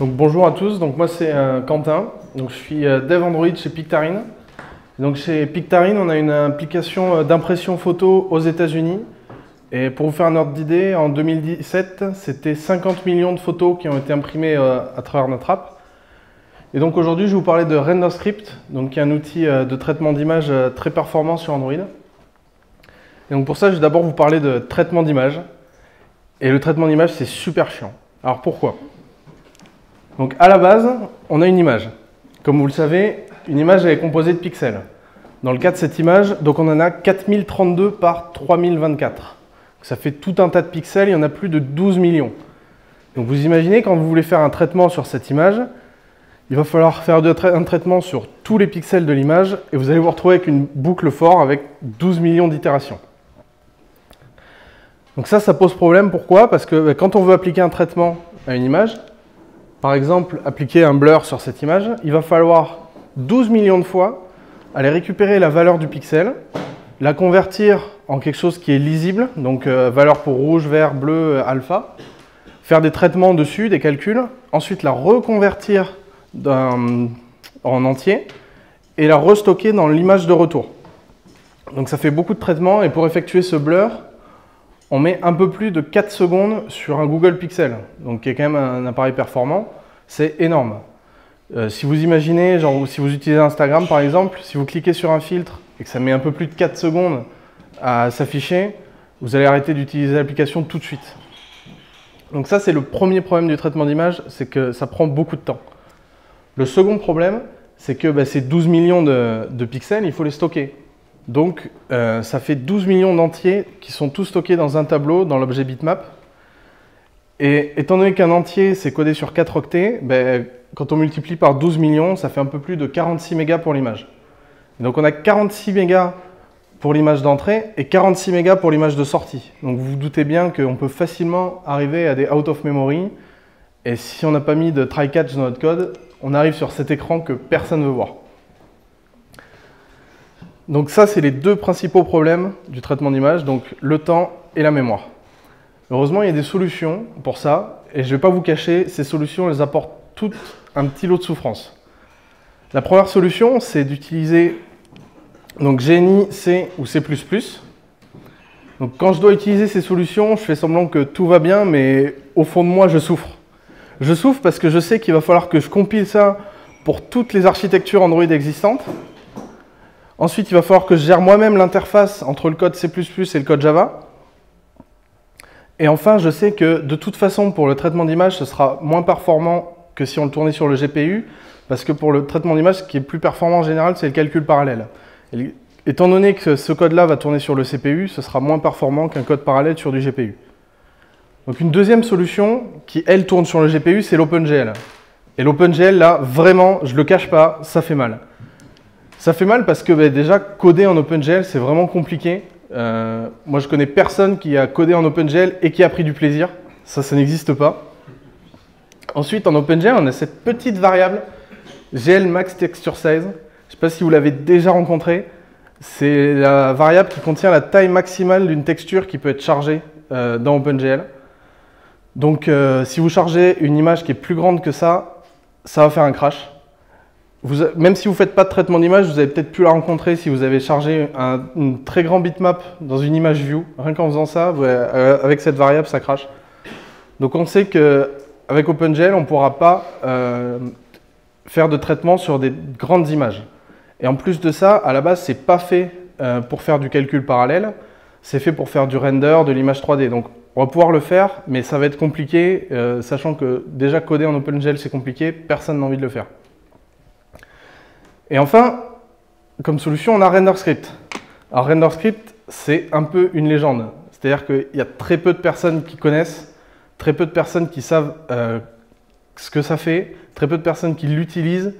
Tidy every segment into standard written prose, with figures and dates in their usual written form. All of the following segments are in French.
Donc bonjour à tous, donc moi c'est Quentin, donc je suis dev Android chez Pictarine. Donc chez Pictarine, on a une application d'impression photo aux États-Unis. Et pour vous faire un ordre d'idée, en 2017, c'était 50 millions de photos qui ont été imprimées à travers notre app. Et donc aujourd'hui, je vais vous parler de RenderScript, donc qui est un outil de traitement d'image très performant sur Android. Et donc pour ça, je vais d'abord vous parler de traitement d'image. Et le traitement d'image, c'est super chiant. Alors pourquoi ? Donc à la base, on a une image. Comme vous le savez, une image elle est composée de pixels. Dans le cas de cette image, donc on en a 4032 par 3024. Ça fait tout un tas de pixels, il y en a plus de 12 millions. Donc vous imaginez, quand vous voulez faire un traitement sur cette image, il va falloir faire un traitement sur tous les pixels de l'image et vous allez vous retrouver avec une boucle for avec 12 millions d'itérations. Donc ça pose problème. Pourquoi? Parce que quand on veut appliquer un traitement à une image, par exemple, appliquer un blur sur cette image, il va falloir 12 millions de fois aller récupérer la valeur du pixel, la convertir en quelque chose qui est lisible, donc valeur pour rouge, vert, bleu, alpha, faire des traitements dessus, des calculs, ensuite la reconvertir en entier et la restocker dans l'image de retour. Donc ça fait beaucoup de traitements et pour effectuer ce blur, on met un peu plus de 4 secondes sur un Google Pixel, donc qui est quand même un appareil performant, c'est énorme. Si vous imaginez, genre si vous utilisez Instagram par exemple, si vous cliquez sur un filtre et que ça met un peu plus de 4 secondes à s'afficher, vous allez arrêter d'utiliser l'application tout de suite. Donc ça c'est le premier problème du traitement d'image, c'est que ça prend beaucoup de temps. Le second problème, c'est que ces 12 millions de pixels, il faut les stocker. Donc, ça fait 12 millions d'entiers qui sont tous stockés dans un tableau, dans l'objet bitmap. Et étant donné qu'un entier, c'est codé sur 4 octets, quand on multiplie par 12 millions, ça fait un peu plus de 46 mégas pour l'image. Donc, on a 46 mégas pour l'image d'entrée et 46 mégas pour l'image de sortie. Donc, vous vous doutez bien qu'on peut facilement arriver à des out of memory. Et si on n'a pas mis de try-catch dans notre code, on arrive sur cet écran que personne ne veut voir. Donc ça, c'est les deux principaux problèmes du traitement d'image, donc le temps et la mémoire. Heureusement, il y a des solutions pour ça, et je ne vais pas vous cacher, ces solutions, elles apportent toutes un petit lot de souffrance. La première solution, c'est d'utiliser GNI, C ou C++. Donc quand je dois utiliser ces solutions, je fais semblant que tout va bien, mais au fond de moi, je souffre. Je souffre parce que je sais qu'il va falloir que je compile ça pour toutes les architectures Android existantes. Ensuite, il va falloir que je gère moi-même l'interface entre le code C++ et le code Java. Et enfin, je sais que de toute façon, pour le traitement d'image, ce sera moins performant que si on le tournait sur le GPU, parce que pour le traitement d'image, ce qui est plus performant en général, c'est le calcul parallèle. Et étant donné que ce code-là va tourner sur le CPU, ce sera moins performant qu'un code parallèle sur du GPU. Donc une deuxième solution, qui elle tourne sur le GPU, c'est l'OpenGL. Et l'OpenGL, là, vraiment, je ne le cache pas, ça fait mal. Ça fait mal parce que déjà, coder en OpenGL, c'est vraiment compliqué. Moi, je connais personne qui a codé en OpenGL et qui a pris du plaisir. Ça n'existe pas. Ensuite, en OpenGL, on a cette petite variable glMaxTextureSize. Je ne sais pas si vous l'avez déjà rencontrée. C'est la variable qui contient la taille maximale d'une texture qui peut être chargée dans OpenGL. Donc, si vous chargez une image qui est plus grande que ça va faire un crash. Même si vous ne faites pas de traitement d'image, vous avez peut-être pu la rencontrer si vous avez chargé un très grand bitmap dans une image view. Rien qu'en faisant ça, avec cette variable, ça crache. Donc on sait qu'avec OpenGL, on ne pourra pas faire de traitement sur des grandes images. Et en plus de ça, à la base, ce n'est pas fait pour faire du calcul parallèle, c'est fait pour faire du render, de l'image 3D. Donc on va pouvoir le faire, mais ça va être compliqué, sachant que déjà coder en OpenGL, c'est compliqué, personne n'a envie de le faire. Et enfin, comme solution, on a RenderScript. Alors RenderScript, c'est un peu une légende. C'est-à-dire qu'il y a très peu de personnes qui connaissent, très peu de personnes qui savent ce que ça fait, très peu de personnes qui l'utilisent.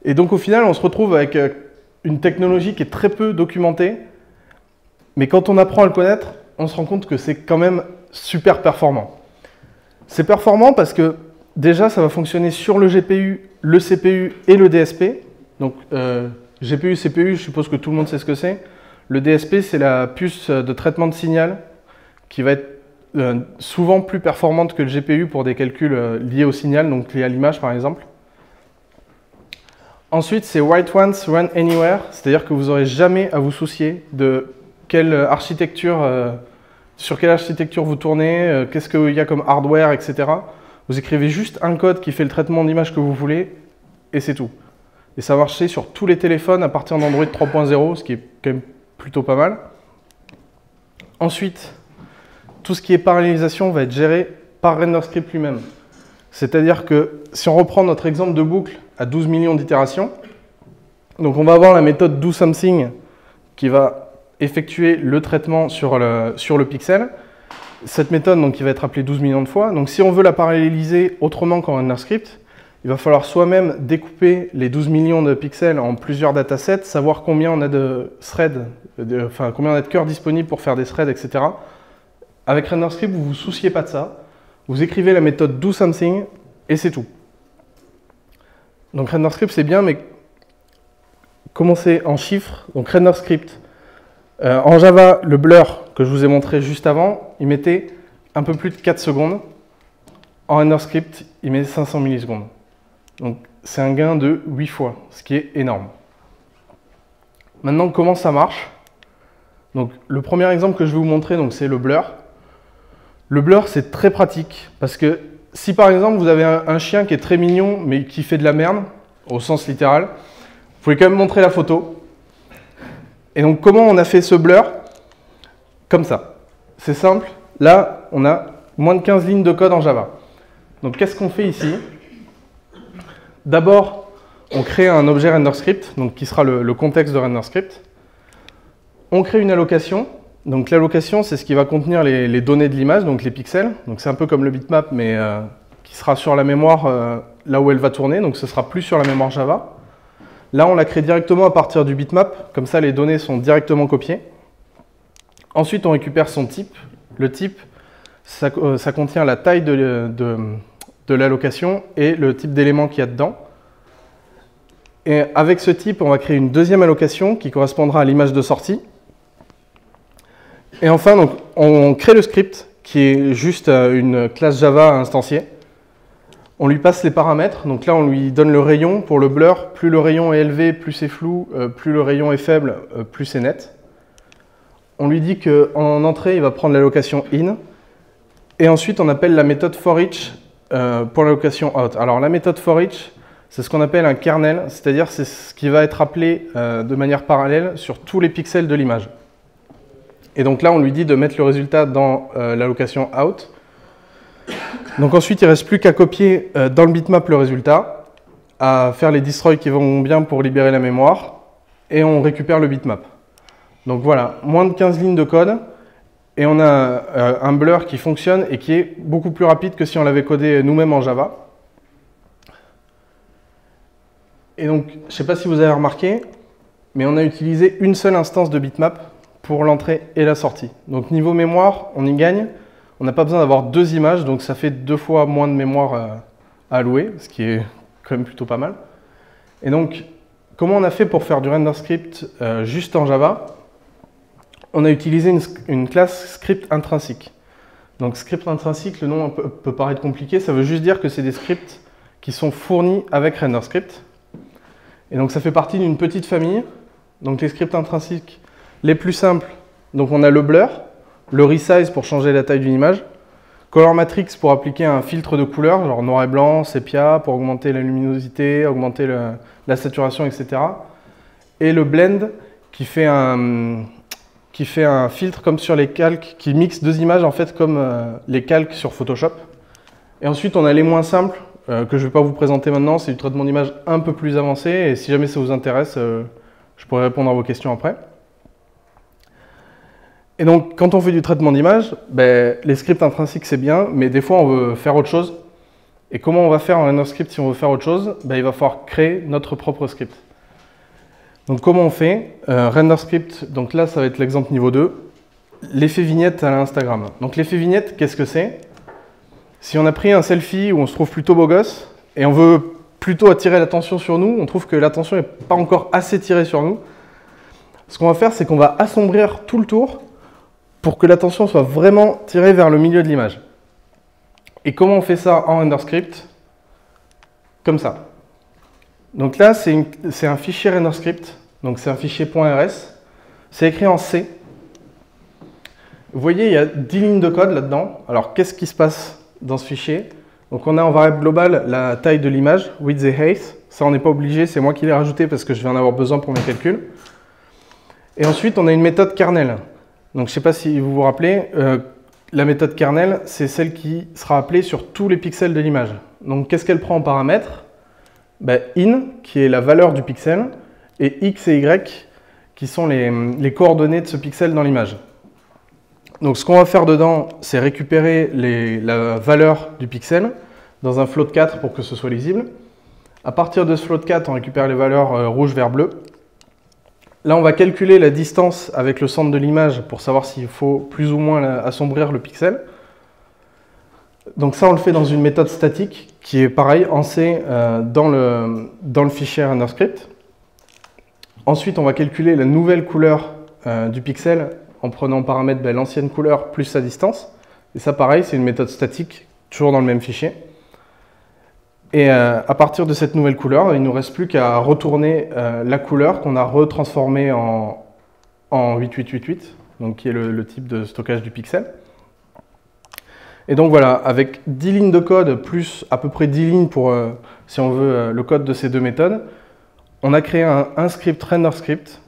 Et donc au final, on se retrouve avec une technologie qui est très peu documentée. Mais quand on apprend à le connaître, on se rend compte que c'est quand même super performant. C'est performant parce que déjà, ça va fonctionner sur le GPU, le CPU et le DSP. Donc GPU, CPU, je suppose que tout le monde sait ce que c'est. Le DSP, c'est la puce de traitement de signal qui va être souvent plus performante que le GPU pour des calculs liés au signal, donc liés à l'image par exemple. Ensuite, c'est Write Once, Run Anywhere, c'est-à-dire que vous n'aurez jamais à vous soucier de quelle architecture, sur quelle architecture vous tournez, qu'est-ce qu'il y a comme hardware, etc. Vous écrivez juste un code qui fait le traitement d'image que vous voulez, et c'est tout. Et ça va marcher sur tous les téléphones à partir d'Android 3.0, ce qui est quand même plutôt pas mal. Ensuite, tout ce qui est parallélisation va être géré par RenderScript lui-même. C'est-à-dire que si on reprend notre exemple de boucle à 12 millions d'itérations, donc on va avoir la méthode doSomething qui va effectuer le traitement sur le pixel. Cette méthode donc, qui va être appelée 12 millions de fois. Donc si on veut la paralléliser autrement qu'en RenderScript, il va falloir soi-même découper les 12 millions de pixels en plusieurs datasets, savoir combien on a de threads, combien on a de cœurs disponibles pour faire des threads, etc. Avec RenderScript, vous ne vous souciez pas de ça. Vous écrivez la méthode doSomething et c'est tout. Donc RenderScript c'est bien, mais commencez en chiffres. Donc RenderScript. En Java, le blur que je vous ai montré juste avant, il mettait un peu plus de 4 secondes. En RenderScript, il met 500 millisecondes. Donc c'est un gain de 8 fois, ce qui est énorme. Maintenant, comment ça marche? Donc le premier exemple que je vais vous montrer, c'est le blur. Le blur, c'est très pratique parce que si par exemple vous avez un chien qui est très mignon mais qui fait de la merde, au sens littéral, vous pouvez quand même montrer la photo. Et donc comment on a fait ce blur? Comme ça. C'est simple. Là, on a moins de 15 lignes de code en Java. Donc qu'est-ce qu'on fait ici? D'abord, on crée un objet RenderScript, donc qui sera le contexte de RenderScript. On crée une allocation. Donc l'allocation, c'est ce qui va contenir les données de l'image, donc les pixels. Donc c'est un peu comme le bitmap, mais qui sera sur la mémoire là où elle va tourner. Donc ce sera plus sur la mémoire Java. Là, on la crée directement à partir du bitmap. Comme ça, les données sont directement copiées. Ensuite, on récupère son type. Le type, ça contient la taille de l'allocation et le type d'élément qu'il y a dedans. Et avec ce type, on va créer une deuxième allocation qui correspondra à l'image de sortie. Et enfin, donc, on crée le script qui est juste une classe Java instanciée. On lui passe les paramètres. Donc là, on lui donne le rayon pour le blur. Plus le rayon est élevé, plus c'est flou. Plus le rayon est faible, plus c'est net. On lui dit qu'en entrée, il va prendre l'allocation in. Et ensuite, on appelle la méthode forEach pour l'allocation out. Alors la méthode forEach, c'est ce qu'on appelle un kernel, c'est-à-dire c'est ce qui va être appelé de manière parallèle sur tous les pixels de l'image. Et donc là, on lui dit de mettre le résultat dans l'allocation out. Donc ensuite, il ne reste plus qu'à copier dans le bitmap le résultat, à faire les destroys qui vont bien pour libérer la mémoire, et on récupère le bitmap. Donc voilà, moins de 15 lignes de code, et on a un blur qui fonctionne et qui est beaucoup plus rapide que si on l'avait codé nous-mêmes en Java. Et donc, je ne sais pas si vous avez remarqué, mais on a utilisé une seule instance de bitmap pour l'entrée et la sortie. Donc niveau mémoire, on y gagne. On n'a pas besoin d'avoir deux images, donc ça fait 2 fois moins de mémoire à allouer, ce qui est quand même plutôt pas mal. Et donc, comment on a fait pour faire du RenderScript juste en Java? On a utilisé une classe script intrinsèque. Donc script intrinsèque, le nom peut paraître compliqué, ça veut juste dire que c'est des scripts qui sont fournis avec RenderScript. Et donc ça fait partie d'une petite famille. Donc les scripts intrinsèques les plus simples, donc on a le blur, le resize pour changer la taille d'une image, color matrix pour appliquer un filtre de couleur, genre noir et blanc, sépia, pour augmenter la luminosité, augmenter la saturation, etc. Et le blend qui fait un filtre comme sur les calques, qui mixe deux images en fait comme les calques sur Photoshop. Et ensuite on a les moins simples, que je ne vais pas vous présenter maintenant, c'est du traitement d'image un peu plus avancé, et si jamais ça vous intéresse, je pourrai répondre à vos questions après. Et donc, quand on fait du traitement d'image, les scripts intrinsèques c'est bien, mais des fois on veut faire autre chose. Et comment on va faire en RenderScript si on veut faire autre chose? Il va falloir créer notre propre script. Donc comment on fait? RenderScript, donc là ça va être l'exemple niveau 2, l'effet vignette à l'Instagram. Donc l'effet vignette, qu'est-ce que c'est? Si on a pris un selfie où on se trouve plutôt beau gosse, et on veut plutôt attirer l'attention sur nous, on trouve que l'attention n'est pas encore assez tirée sur nous, ce qu'on va faire, c'est qu'on va assombrir tout le tour pour que l'attention soit vraiment tirée vers le milieu de l'image. Et comment on fait ça en RenderScript? Comme ça. Donc là, c'est un fichier RenderScript, donc c'est un fichier .rs. C'est écrit en C. Vous voyez, il y a 10 lignes de code là-dedans. Alors, qu'est-ce qui se passe dans ce fichier? Donc, on a en variable globale la taille de l'image, width et height. Ça, on n'est pas obligé, c'est moi qui l'ai rajouté parce que je vais en avoir besoin pour mes calculs. Et ensuite, on a une méthode kernel. Donc, je ne sais pas si vous vous rappelez, la méthode kernel, c'est celle qui sera appelée sur tous les pixels de l'image. Donc, qu'est-ce qu'elle prend en paramètres? In, qui est la valeur du pixel, et X et Y, qui sont les coordonnées de ce pixel dans l'image. Donc ce qu'on va faire dedans, c'est récupérer la valeur du pixel dans un float 4 pour que ce soit lisible. À partir de ce float 4, on récupère les valeurs rouge, vert, bleu. Là, on va calculer la distance avec le centre de l'image pour savoir s'il faut plus ou moins assombrir le pixel. Donc ça, on le fait dans une méthode statique qui est pareil, en C dans le fichier RenderScript. Ensuite, on va calculer la nouvelle couleur du pixel en prenant en paramètre l'ancienne couleur plus sa distance. Et ça, pareil, c'est une méthode statique, toujours dans le même fichier. Et à partir de cette nouvelle couleur, il ne nous reste plus qu'à retourner la couleur qu'on a retransformée en 8888, donc qui est le type de stockage du pixel. Et donc voilà, avec 10 lignes de code, plus à peu près 10 lignes pour, si on veut, le code de ces deux méthodes, on a créé un script RenderScript,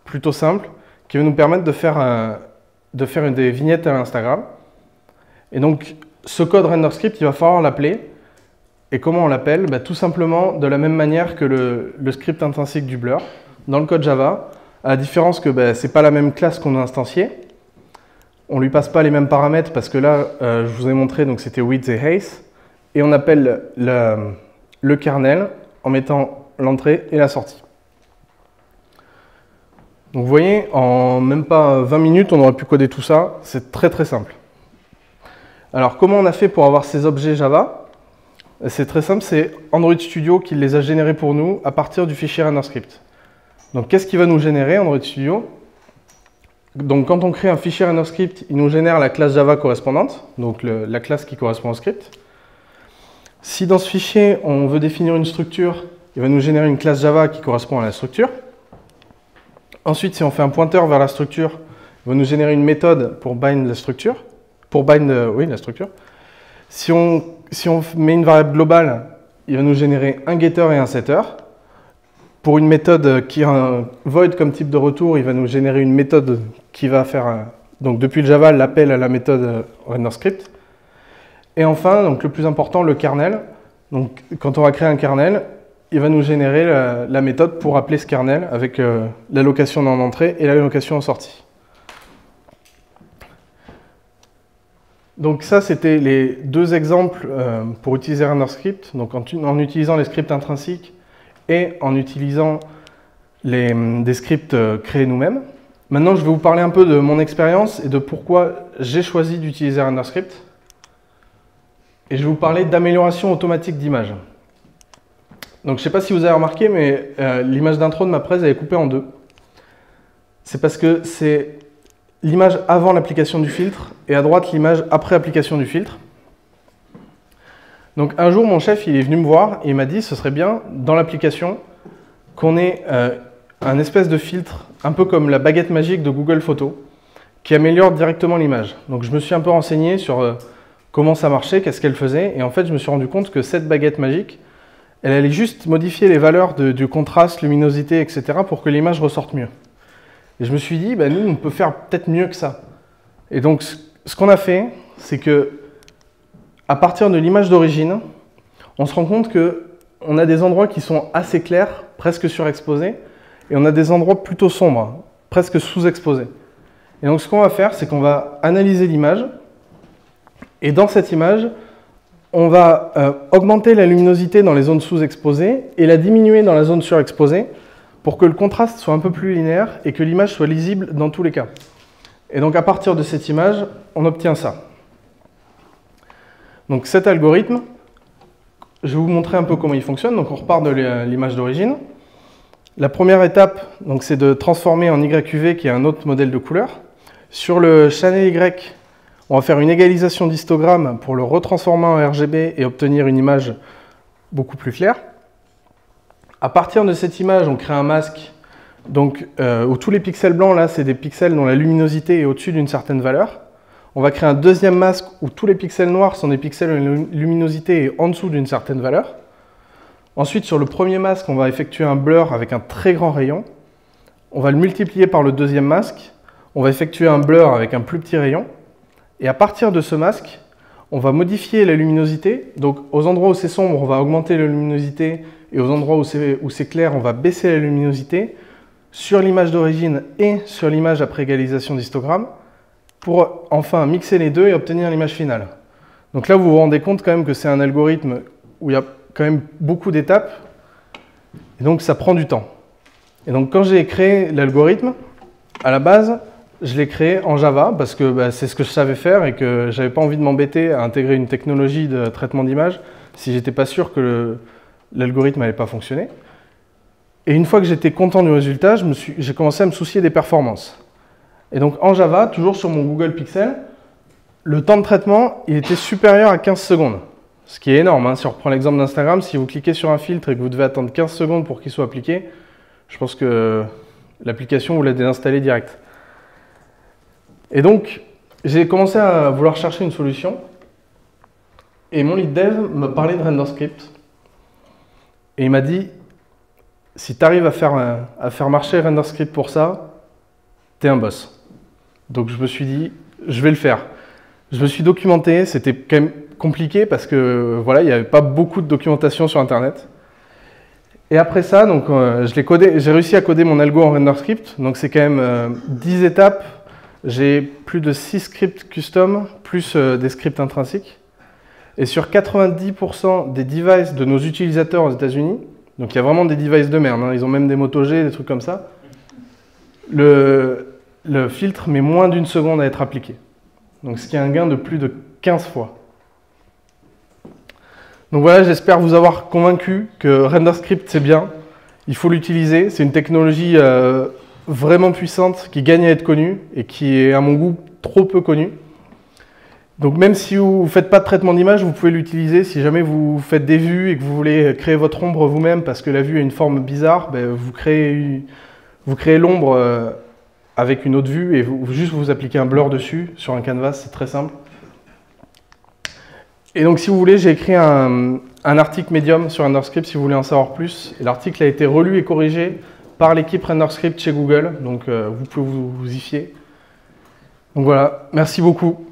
plutôt simple, qui va nous permettre de faire des vignettes à l'Instagram. Et donc, ce code RenderScript, il va falloir l'appeler. Et comment on l'appelle? Tout simplement de la même manière que le script intrinsèque du Blur, dans le code Java, à la différence que ce n'est pas la même classe qu'on a instanciée. On ne lui passe pas les mêmes paramètres parce que là, je vous ai montré, donc c'était width et height. Et on appelle le kernel en mettant l'entrée et la sortie. Donc vous voyez, en même pas 20 minutes, on aurait pu coder tout ça. C'est très très simple. Alors comment on a fait pour avoir ces objets Java? C'est très simple, c'est Android Studio qui les a générés pour nous à partir du fichier RenderScript. Donc qu'est-ce qui va nous générer Android Studio? Donc quand on crée un fichier RenderScript, il nous génère la classe Java correspondante, donc la classe qui correspond au script. Si dans ce fichier, on veut définir une structure, il va nous générer une classe Java qui correspond à la structure. Ensuite, si on fait un pointeur vers la structure, il va nous générer une méthode pour bind la structure. La structure. Si on met une variable globale, il va nous générer un getter et un setter. Pour une méthode qui a un void comme type de retour, il va nous générer une méthode qui va faire, donc depuis le Java, l'appel à la méthode RenderScript. Et enfin, donc le plus important, le kernel. Donc quand on va créer un kernel, il va nous générer la méthode pour appeler ce kernel avec l'allocation en entrée et l'allocation en sortie. Donc ça, c'était les deux exemples pour utiliser RenderScript. Donc en utilisant les scripts intrinsèques et en utilisant des scripts créés nous-mêmes. Maintenant, je vais vous parler un peu de mon expérience et de pourquoi j'ai choisi d'utiliser RenderScript. Et je vais vous parler d'amélioration automatique d'image. Donc je ne sais pas si vous avez remarqué, mais l'image d'intro de ma presse est coupée en deux. C'est parce que c'est l'image avant l'application du filtre et à droite l'image après application du filtre. Donc un jour, mon chef il est venu me voir et il m'a dit ce serait bien dans l'application qu'on ait un espèce de filtre, un peu comme la baguette magique de Google Photos, qui améliore directement l'image. Donc je me suis un peu renseigné sur comment ça marchait, qu'est-ce qu'elle faisait, et en fait je me suis rendu compte que cette baguette magique, elle allait juste modifier les valeurs du contraste, luminosité, etc. pour que l'image ressorte mieux. Et je me suis dit, nous, on peut faire peut-être mieux que ça. Et donc, ce qu'on a fait, c'est que, à partir de l'image d'origine, on se rend compte qu'on a des endroits qui sont assez clairs, presque surexposés, et on a des endroits plutôt sombres, presque sous-exposés. Et donc, ce qu'on va faire, c'est qu'on va analyser l'image, et dans cette image, on va augmenter la luminosité dans les zones sous-exposées et la diminuer dans la zone surexposée pour que le contraste soit un peu plus linéaire et que l'image soit lisible dans tous les cas. Et donc à partir de cette image, on obtient ça. Donc cet algorithme, je vais vous montrer un peu comment il fonctionne. Donc on repart de l'image d'origine. La première étape, c'est de transformer en YUV, qui est un autre modèle de couleur. Sur le channel Y, on va faire une égalisation d'histogramme pour le retransformer en RGB et obtenir une image beaucoup plus claire. À partir de cette image, on crée un masque donc, où tous les pixels blancs, là, c'est des pixels dont la luminosité est au-dessus d'une certaine valeur. On va créer un deuxième masque où tous les pixels noirs sont des pixels dont la luminosité est en dessous d'une certaine valeur. Ensuite, sur le premier masque, on va effectuer un blur avec un très grand rayon. On va le multiplier par le deuxième masque. On va effectuer un blur avec un plus petit rayon. Et à partir de ce masque, on va modifier la luminosité. Donc, aux endroits où c'est sombre, on va augmenter la luminosité. Et aux endroits où c'est clair, on va baisser la luminosité sur l'image d'origine et sur l'image après égalisation d'histogramme pour enfin mixer les deux et obtenir l'image finale. Donc là, vous vous rendez compte quand même que c'est un algorithme où il y a quand même beaucoup d'étapes et donc ça prend du temps. Et donc quand j'ai créé l'algorithme, à la base, je l'ai créé en Java parce que c'est ce que je savais faire et que j'avais pas envie de m'embêter à intégrer une technologie de traitement d'image si j'étais pas sûr que l'algorithme n'allait pas fonctionner. Et une fois que j'étais content du résultat, j'ai commencé à me soucier des performances. Et donc en Java, toujours sur mon Google Pixel, le temps de traitement il était supérieur à 15 secondes. Ce qui est énorme, hein. Si on reprend l'exemple d'Instagram, si vous cliquez sur un filtre et que vous devez attendre 15 secondes pour qu'il soit appliqué, je pense que l'application, vous la désinstallez direct. Et donc, j'ai commencé à vouloir chercher une solution. Et mon lead dev m'a parlé de RenderScript. Et il m'a dit, si tu arrives à faire marcher RenderScript pour ça, t'es un boss. Donc je me suis dit, je vais le faire. Je me suis documenté, c'était quand même compliqué parce que voilà, il n'y avait pas beaucoup de documentation sur Internet. Et après ça, donc, j'ai réussi à coder mon algo en RenderScript. Donc c'est quand même 10 étapes. J'ai plus de 6 scripts custom, plus des scripts intrinsèques. Et sur 90% des devices de nos utilisateurs aux États-Unis, donc il y a vraiment des devices de merde, hein, ils ont même des Moto G, des trucs comme ça, le filtre met moins d'une seconde à être appliqué. Donc ce qui est un gain de plus de 15 fois. Donc voilà, j'espère vous avoir convaincu que RenderScript c'est bien, il faut l'utiliser, c'est une technologie vraiment puissante qui gagne à être connue et qui est à mon goût trop peu connue. Donc même si vous ne faites pas de traitement d'image, vous pouvez l'utiliser. Si jamais vous faites des vues et que vous voulez créer votre ombre vous-même parce que la vue a une forme bizarre, vous créez l'ombre avec une autre vue et juste vous appliquez un blur dessus sur un canvas, c'est très simple. Et donc si vous voulez, j'ai écrit un article Medium sur RenderScript si vous voulez en savoir plus. L'article a été relu et corrigé par l'équipe RenderScript chez Google, donc vous pouvez vous y fier. Donc voilà, merci beaucoup.